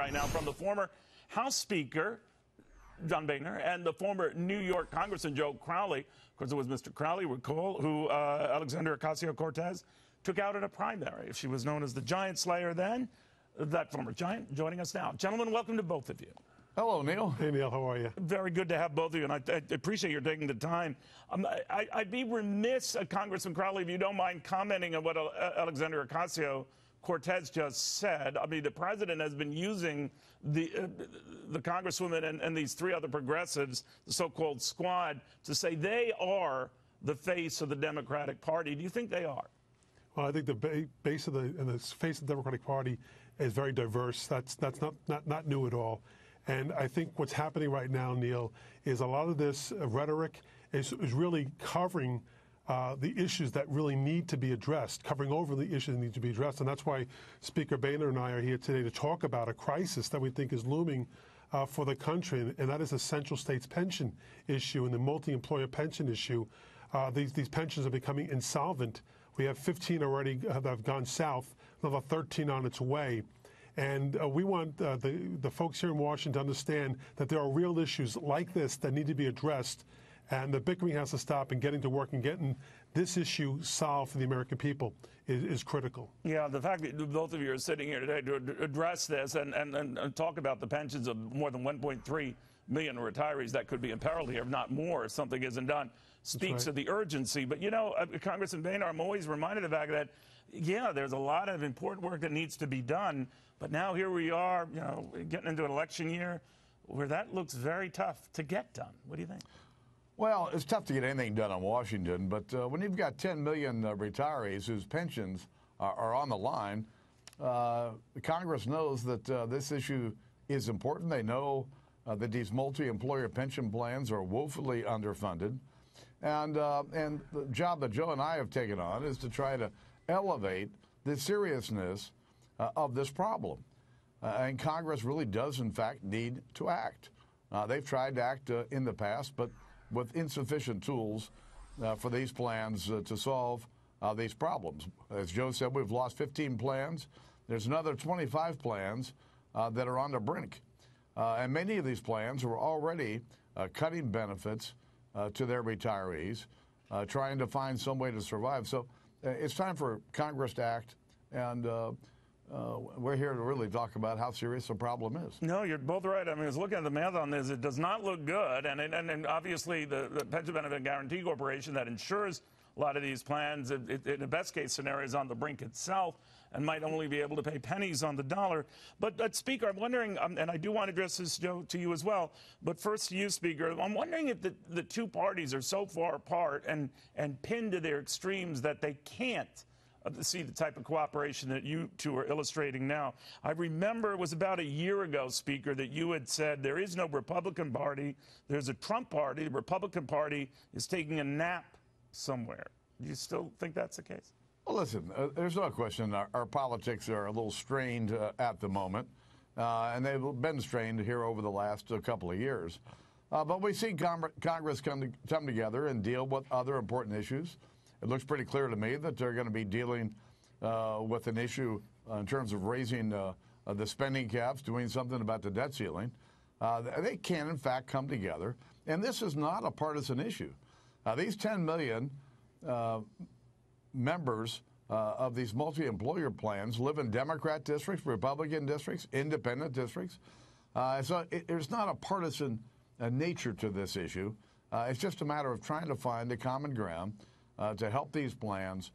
right now from the former House Speaker, John Boehner, and the former New York Congressman Joe Cowley. Of course, it was Mr. Cowley, recall, who Alexandria Ocasio-Cortez took out in a primary. She was known as the Giant Slayer then. That former giant joining us now. Gentlemen, welcome to both of you. Hello, Neil. Hey, Neil. How are you? Very good to have both of you, and I appreciate your taking the time. I'd be remiss, Congressman Cowley, if you don't mind commenting on what Alexandria Ocasio-Cortez just said. I mean, the president has been using the Congresswoman and these three other progressives, the so-called squad, to say they are the face of the Democratic Party. Do you think they are? Well, I think the base of the face of the Democratic Party is very diverse. That's not new at all. And I think what's happening right now, Neil, is a lot of this rhetoric is really covering the issues that really need to be addressed, covering over the issues that need to be addressed. And that's why Speaker Boehner and I are here today to talk about a crisis that we think is looming for the country, and that is the central state's pension issue and the multi-employer pension issue. These pensions are becoming insolvent. We have 15 already that have gone south, another 13 on its way. And we want the folks here in Washington to understand that there are real issues like this that need to be addressed, and the bickering has to stop, and getting to work and getting this issue solved for the American people is critical. Yeah, the fact that both of you are sitting here today to address this and talk about the pensions of more than 1.3 million retirees that could be imperiled here, if not more, if something isn't done, speaks of the urgency. But, you know, Congressman Boehner, I'm always reminded of the fact that, yeah, there's a lot of important work that needs to be done. But now here we are, you know, getting into an election year where that looks very tough to get done. What do you think? Well, it's tough to get anything done in Washington, but when you've got 10 million retirees whose pensions are on the line, Congress knows that this issue is important. They know that these multi-employer pension plans are woefully underfunded. And the job that Joe and I have taken on is to try to elevate the seriousness of this problem. And Congress really does, in fact, need to act. They've tried to act in the past, but with insufficient tools for these plans to solve these problems. As Joe said, we've lost 15 plans. There's another 25 plans that are on the brink. And many of these plans were already cutting benefits to their retirees, trying to find some way to survive. So it's time for Congress to act, and we're here to really talk about how serious the problem is. No, you're both right. I mean, I was looking at the math on this. It does not look good. And obviously, the Pension Benefit Guaranty Corporation that insures a lot of these plans, in the best case scenario, is on the brink itself and might only be able to pay pennies on the dollar. But Speaker, I'm wondering, and I do want to address this, Joe, to you as well, but first to you, Speaker, I'm wondering if the two parties are so far apart and pinned to their extremes that they can't see the type of cooperation that you two are illustrating now. I remember it was about a year ago, Speaker, that you had said there is no Republican Party, there's a Trump Party. The Republican Party is taking a nap somewhere. Do you still think that's the case? Well, listen, there's no question our politics are a little strained at the moment, and they've been strained here over the last couple of years. But we see Congress come together and deal with other important issues. It looks pretty clear to me that they're going to be dealing with an issue in terms of raising the spending caps, doing something about the debt ceiling. They can, in fact, come together. And this is not a partisan issue. These 10 million members of these multi-employer plans live in Democrat districts, Republican districts, independent districts. So there's not a partisan nature to this issue. It's just a matter of trying to find a common ground to help these plans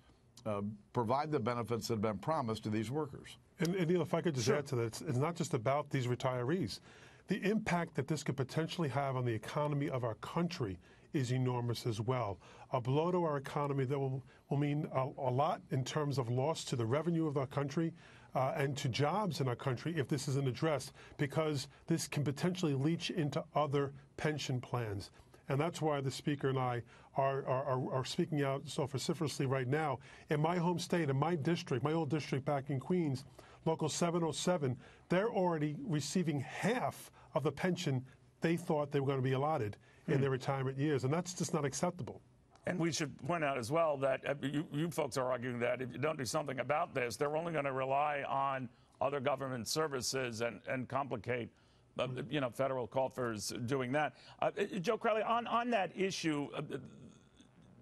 provide the benefits that have been promised to these workers. And Neil, if I could just add to that, it's not just about these retirees. The impact that this could potentially have on the economy of our country is enormous as well. A blow to our economy that will mean a lot in terms of loss to the revenue of our country and to jobs in our country if this isn't addressed, because this can potentially leach into other pension plans. And that's why the Speaker and I are speaking out so vociferously right now. In my home state, in my district, my old district back in Queens, Local 707, they're already receiving half of the pension they thought they were going to be allotted in their retirement years, and that's just not acceptable. And we should point out as well that you folks are arguing that if you don't do something about this, they're only going to rely on other government services and complicate federal coffers doing that. Joe Crowley, on that issue,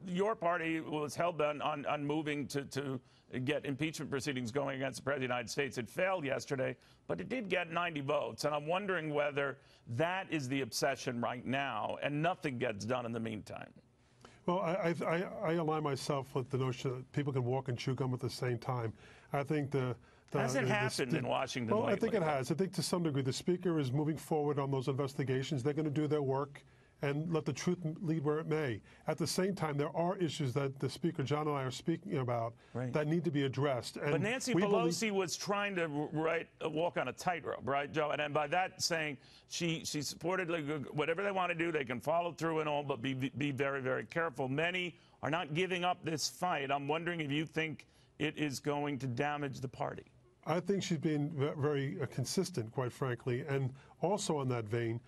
your party was hell-bent on moving to get impeachment proceedings going against the President of the United States. It failed yesterday, but it did get 90 votes. And I'm wondering whether that is the obsession right now and nothing gets done in the meantime. Well, I align myself with the notion that people can walk and chew gum at the same time. I think hasn't happened in Washington Well, lately. I think it has. I think to some degree the Speaker is moving forward on those investigations. They're going to do their work and let the truth lead where it may. At the same time, there are issues that the Speaker, John and I, are speaking about that need to be be But Nancy Pelosi was trying to walk on a tightrope, right, Joe? And by that saying she supported whatever they want to do, they can follow through and all, but be very, very careful. Many are not giving up this fight. I'm wondering if you think it is going to damage the party. I think she's been very consistent, quite frankly, and also in that vein,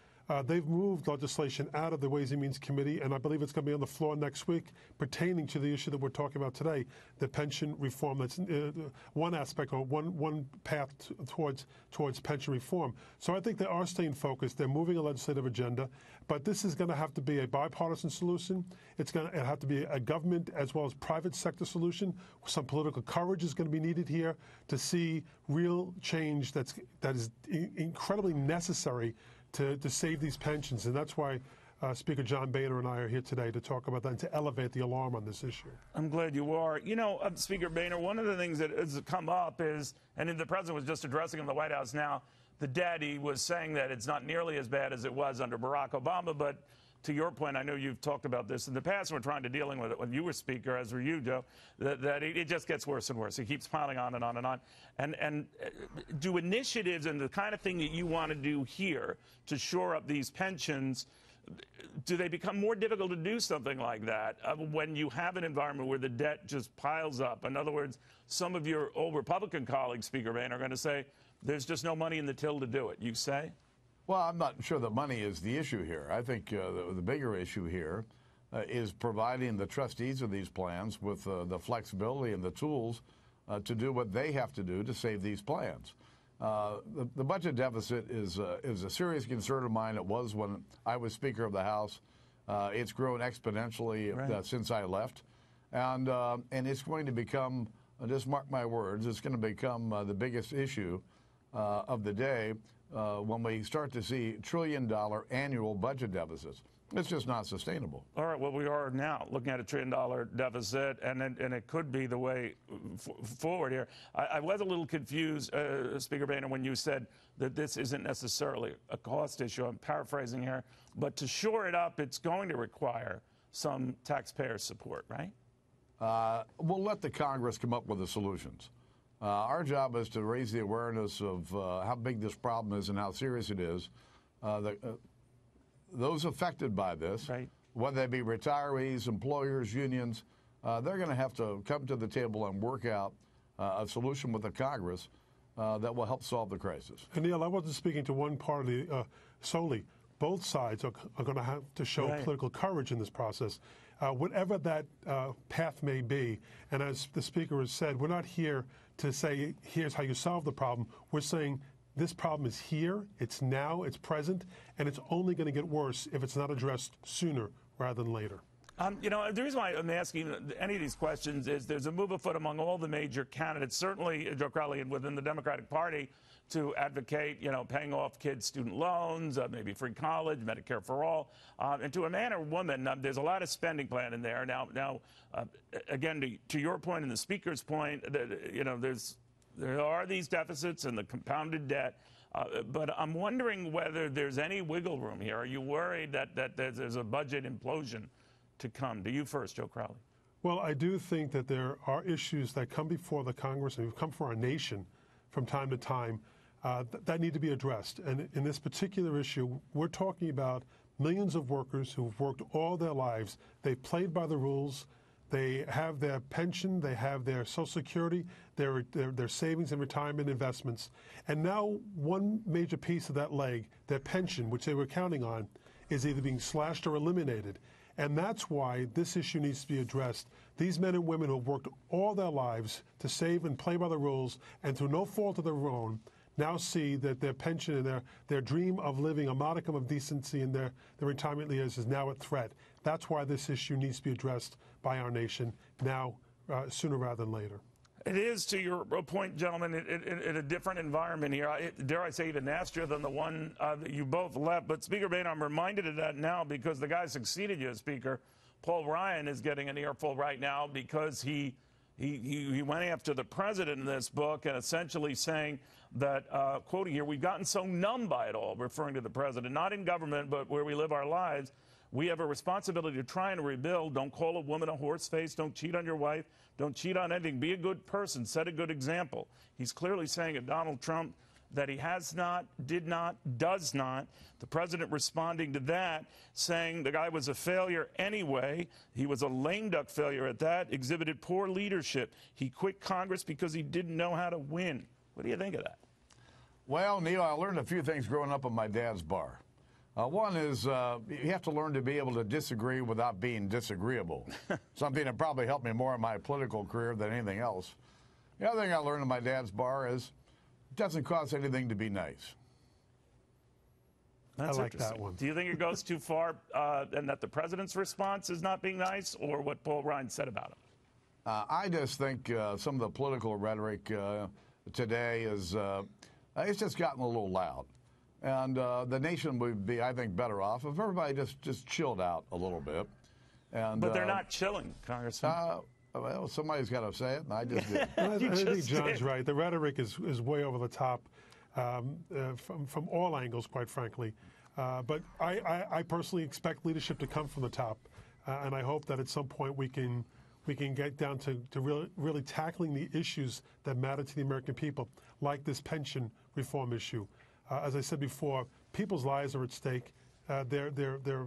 they've moved legislation out of the Ways and Means Committee, and I believe it's going to be on the floor next week pertaining to the issue that we're talking about today, the pension reform. That's one aspect or one path towards pension reform. So I think they are staying focused. They're moving a legislative agenda, but this is going to have to be a bipartisan solution. It's going to have to be a government as well as private sector solution. Some political courage is going to be needed here to see real change that is incredibly necessary to save these pensions, and that's why Speaker John Boehner and I are here today to talk about that and to elevate the alarm on this issue. I'm glad you are. You know, Speaker Boehner, one of the things that has come up is, and the president was just addressing in the White House now, the debt. He was saying that it's not nearly as bad as it was under Barack Obama, but to your point, I know you've talked about this in the past. We're trying to dealing with it when you were Speaker, as were you, Joe, that it just gets worse and worse. It keeps piling on and on and on. And do initiatives and the kind of thing that you want to do here to shore up these pensions, do they become more difficult to do something like that when you have an environment where the debt just piles up? In other words, some of your old Republican colleagues, Speaker Boehner, are going to say, there's just no money in the till to do it. You say? Well, I'm not sure that money is the issue here. I think the bigger issue here is providing the trustees of these plans with the flexibility and the tools to do what they have to do to save these plans. The budget deficit is a serious concern of mine. It was when I was Speaker of the House. It's grown exponentially since I left, and it's going to become, just mark my words, it's going to become the biggest issue of the day when we start to see trillion-dollar annual budget deficits. It's just not sustainable. All right, well, we are now looking at a $1 trillion deficit, and it could be the way forward here. I was a little confused, Speaker Boehner, when you said that this isn't necessarily a cost issue. I'm paraphrasing here. But to shore it up, it's going to require some taxpayer support, right? We'll let the Congress come up with the solutions. Our job is to raise the awareness of how big this problem is and how serious it is. Those affected by this, whether they be retirees, employers, unions, they're going to have to come to the table and work out a solution with the Congress that will help solve the crisis. And Neil, I wasn't speaking to one party solely. Both sides are going to have to show political courage in this process. Whatever that path may be, and as the Speaker has said, we're not here to say, here's how you solve the problem. We're saying this problem is here, it's now, it's present, and it's only going to get worse if it's not addressed sooner rather than later. You know, the reason why I'm asking any of these questions is there's a move afoot among all the major candidates, certainly Joe Crowley and within the Democratic Party, to advocate, you know, paying off kids' student loans, maybe free college, Medicare for all. And to a man or woman, there's a lot of spending plan in there. Now, again, to your point and the Speaker's point, you know, there are these deficits and the compounded debt. But I'm wondering whether there's any wiggle room here. Are you worried that there's a budget implosion to come? To you first, Joe Crowley. Well, I do think that there are issues that come before the Congress and come for our nation from time to time that need to be addressed. And in this particular issue, we're talking about millions of workers who've worked all their lives. They've played by the rules. They have their pension, they have their Social Security, their savings and retirement investments. And now one major piece of that leg, their pension, which they were counting on, is either being slashed or eliminated. And that's why this issue needs to be addressed. These men and women who have worked all their lives to save and play by the rules, and through no fault of their own, now see that their pension and their dream of living a modicum of decency in their retirement years is now at threat. That's why this issue needs to be addressed by our nation now, sooner rather than later. It is, to your point, gentlemen, in a different environment here. Dare I say even nastier than the one that you both left. But Speaker Boehner, I'm reminded of that now because the guy succeeded you as Speaker, Paul Ryan, is getting an earful right now because he went after the president in this book and essentially saying that, quoting here, we've gotten so numb by it all, referring to the president, not in government, but where we live our lives. We have a responsibility to try and rebuild. Don't call a woman a horse face. Don't cheat on your wife. Don't cheat on anything. Be a good person. Set a good example. He's clearly saying of Donald Trump that he has not, did not, does not. The president responding to that, saying the guy was a failure anyway. He was a lame duck failure at that, exhibited poor leadership. He quit Congress because he didn't know how to win. What do you think of that? Well, Neil, I learned a few things growing up at my dad's bar. One is you have to learn to be able to disagree without being disagreeable, something that probably helped me more in my political career than anything else. The other thing I learned at my dad's bar is it doesn't cost anything to be nice. That's I like that one. Do you think it goes too far and that the president's response is not being nice, or what Paul Ryan said about him? I just think some of the political rhetoric today is it's just gotten a little loud. And the nation would be, I think, better off if everybody just chilled out a little bit. And, but they're not chilling, Congressman. Well, somebody's got to say it, and I just did. I think John's right. The rhetoric is way over the top from all angles, quite frankly. But I personally expect leadership to come from the top, and I hope that at some point we can get down to really tackling the issues that matter to the American people, like this pension reform issue. As I said before, people's lives are at stake. Their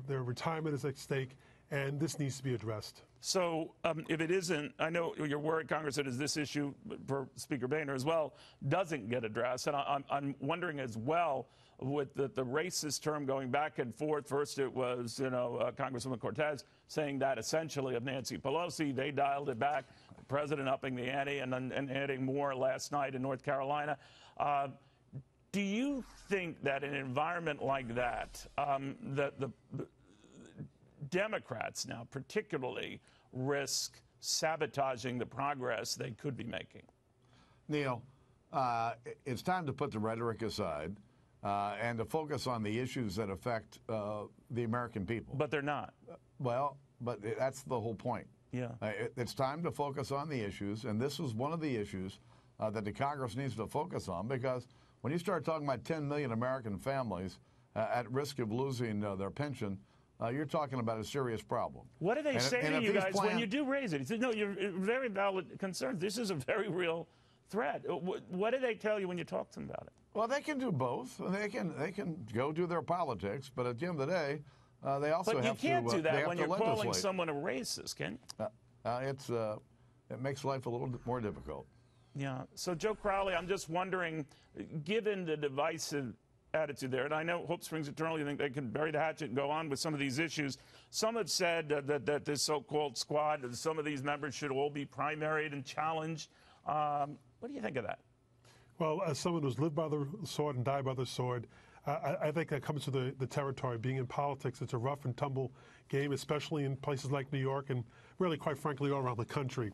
retirement is at stake, and this needs to be addressed. So if it isn't, I know you're worried, Congressman, is this issue for Speaker Boehner as well doesn't get addressed. And I'm wondering as well, with the racist term going back and forth. First it was, Congresswoman Cortez saying that essentially of Nancy Pelosi. They dialed it back. The president upping the ante and adding more last night in North Carolina. Do you think that in an environment like that, that the Democrats now particularly risk sabotaging the progress they could be making? Neil, it's time to put the rhetoric aside and to focus on the issues that affect the American people. But they're not. Well, but that's the whole point. Yeah. It's time to focus on the issues, and this is one of the issues that the Congress needs to focus on, because when you start talking about 10 million American families at risk of losing their pension, you're talking about a serious problem. What do they say to you guys when you do raise it? He says, no, you're very valid concerns. This is a very real threat. What do they tell you when you talk to them about it? Well, they can do both. They can go do their politics, but at the end of the day, they also have to. But you can't do that when you're legislate. calling someone a racist, can you? It makes life a little bit more difficult. Yeah. So, Joe Cowley, I'm just wondering, given the divisive attitude there, and I know Hope Springs Eternal, you think they can bury the hatchet and go on with some of these issues. Some have said that this so-called squad, that some of these members should all be primaried and challenged. What do you think of that? Well, as someone who's lived by the sword and died by the sword, I think that comes to the territory. Being in politics, it's a rough and tumble game, especially in places like New York and really, quite frankly, all around the country.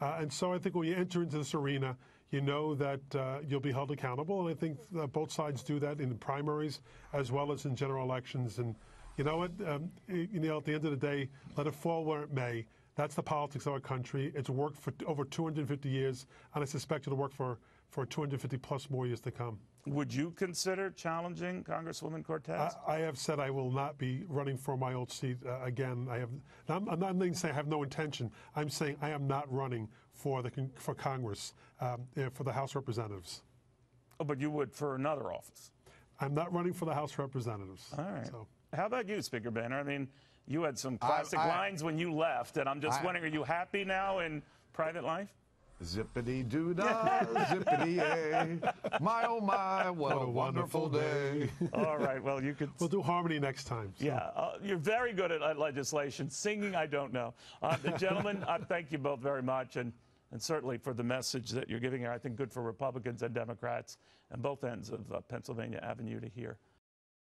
And so I think when you enter into this arena, you know that you'll be held accountable. And I think both sides do that in the primaries as well as in general elections. And you know what? At the end of the day, let it fall where it may. That's the politics of our country. It's worked for over 250 years, and I suspect it'll work for 250 plus more years to come. Would you consider challenging Congresswoman Cortez? I have said I will not be running for my old seat again. I'm not saying I have no intention. I'm saying I am not running for Congress, for the House of Representatives. Oh, but you would for another office? I'm not running for the House of Representatives. All right. So. How about you, Speaker Boehner? I mean, you had some classic lines when you left, and I'm just wondering, are you happy now in private life? Zippity-doo-dah, zippity-yay. My, oh my, what a wonderful day. All right, well, you could... We'll do harmony next time. So. Yeah, you're very good at legislation. Singing, I don't know. Gentlemen, I thank you both very much, and certainly for the message that you're giving here. I think good for Republicans and Democrats and both ends of Pennsylvania Avenue to hear.